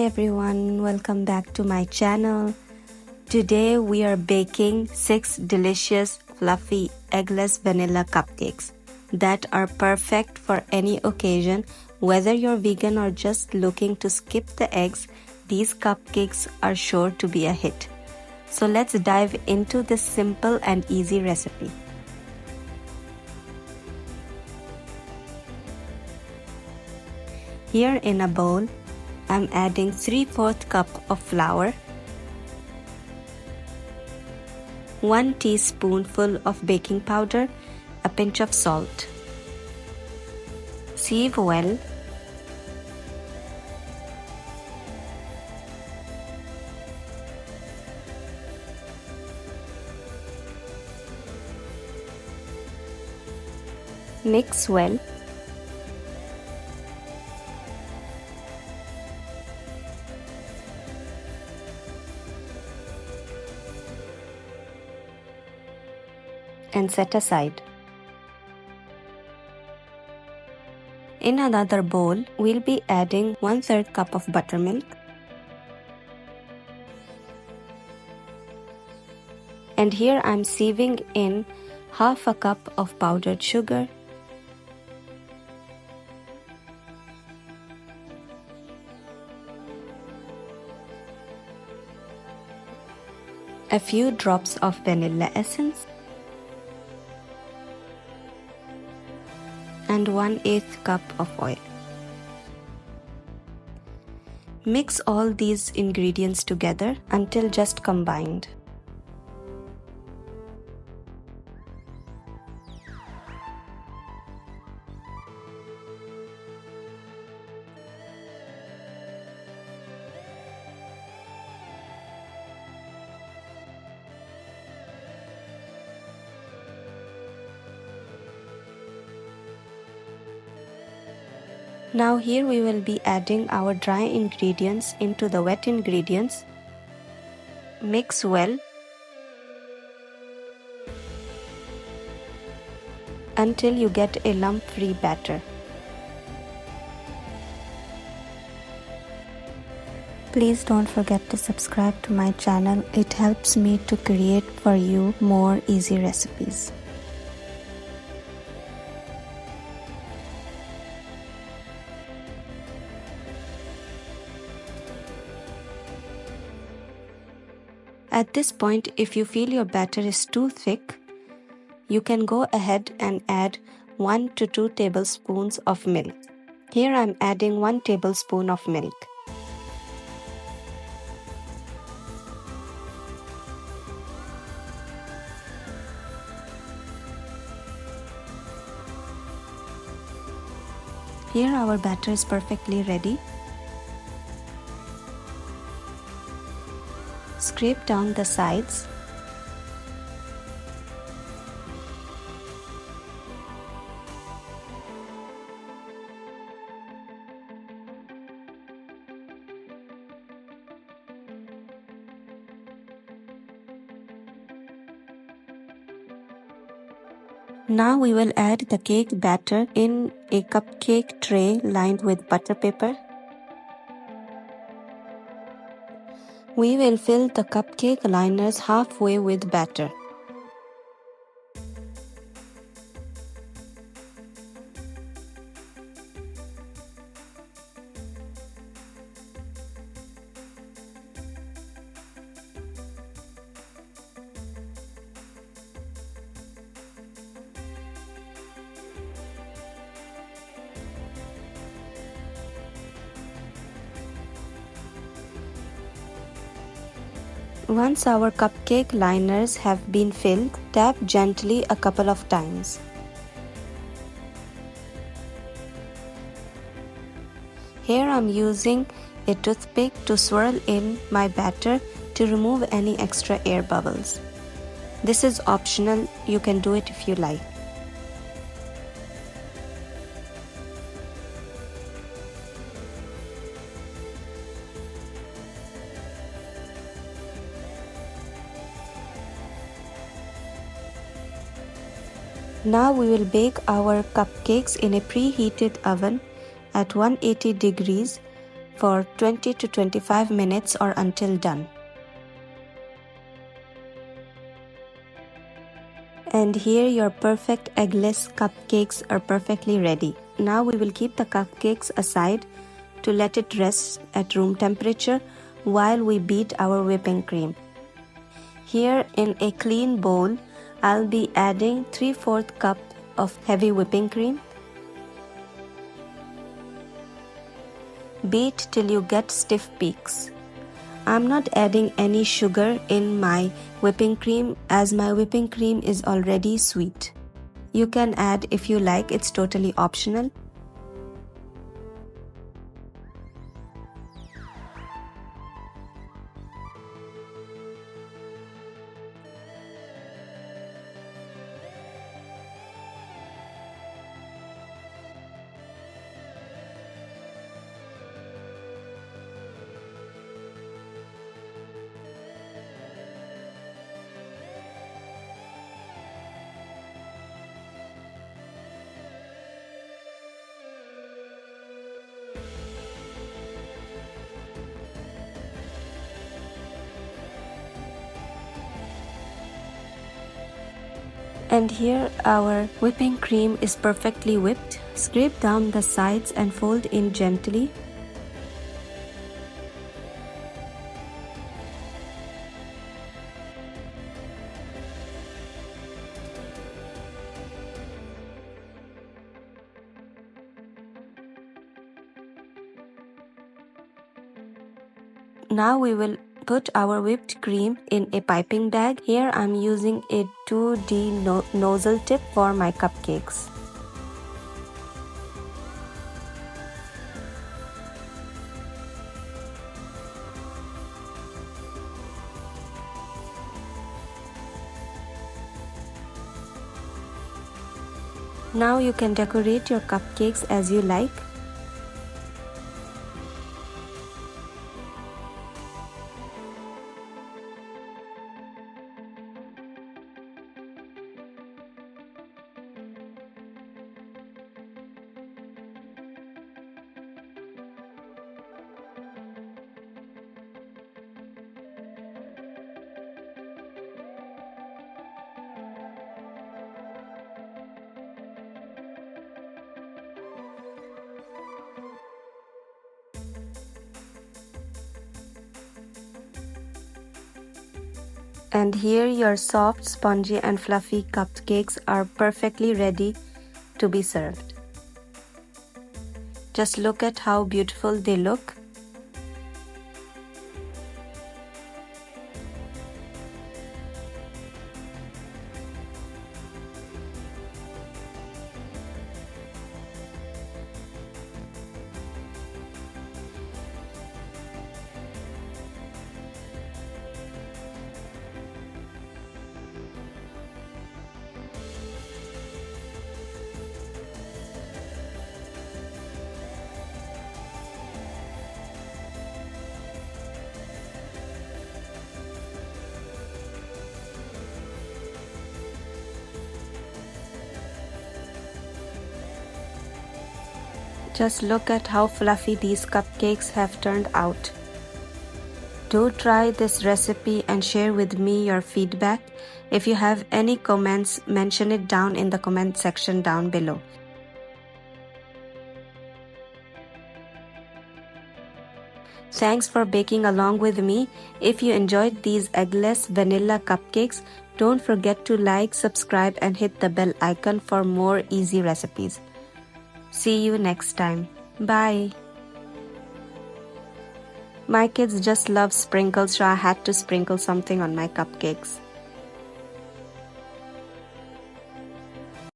everyone, welcome back to my channel. Today we are baking 6 delicious fluffy eggless vanilla cupcakes that are perfect for any occasion. Whether you're vegan or just looking to skip the eggs, these cupcakes are sure to be a hit. So let's dive into this simple and easy recipe. Here in a bowl, I'm adding 3/4 cup of flour, 1 teaspoonful of baking powder, a pinch of salt. Sieve well. Mix well. And set aside. In another bowl, we'll be adding 1/3 cup of buttermilk and here I'm sieving in 1/2 cup of powdered sugar, a few drops of vanilla essence, and 1/8 cup of oil. Mix all these ingredients together until just combined. Now here we will be adding our dry ingredients into the wet ingredients. Mix well until you get a lump-free batter. Please don't forget to subscribe to my channel. It helps me to create for you more easy recipes. At this point, if you feel your batter is too thick, you can go ahead and add 1 to 2 tablespoons of milk. Here I'm adding 1 tablespoon of milk. Here our batter is perfectly ready. Scrape down the sides. Now we will add the cake batter in a cupcake tray lined with butter paper. We will fill the cupcake liners halfway with batter. Once our cupcake liners have been filled, tap gently a couple of times. Here I'm using a toothpick to swirl in my batter to remove any extra air bubbles. This is optional, you can do it if you like. Now we will bake our cupcakes in a preheated oven at 180 degrees for 20 to 25 minutes or until done. And here your perfect eggless cupcakes are perfectly ready. Now we will keep the cupcakes aside to let it rest at room temperature while we beat our whipping cream. Here in a clean bowl, I'll be adding 3/4 cup of heavy whipping cream. Beat till you get stiff peaks. I'm not adding any sugar in my whipping cream as my whipping cream is already sweet. You can add if you like, it's totally optional. And here our whipping cream is perfectly whipped. Scrape down the sides and fold in gently. Now we will put our whipped cream in a piping bag. Here I'm using a 2D nozzle tip for my cupcakes. Now you can decorate your cupcakes as you like. And here your soft, spongy and fluffy cupcakes are perfectly ready to be served. Just look at how beautiful they look. Just look at how fluffy these cupcakes have turned out. Do try this recipe and share with me your feedback. If you have any comments, mention it down in the comment section down below. Thanks for baking along with me. If you enjoyed these eggless vanilla cupcakes, don't forget to like, subscribe and hit the bell icon for more easy recipes. See you next time. Bye. My kids just love sprinkles, so I had to sprinkle something on my cupcakes.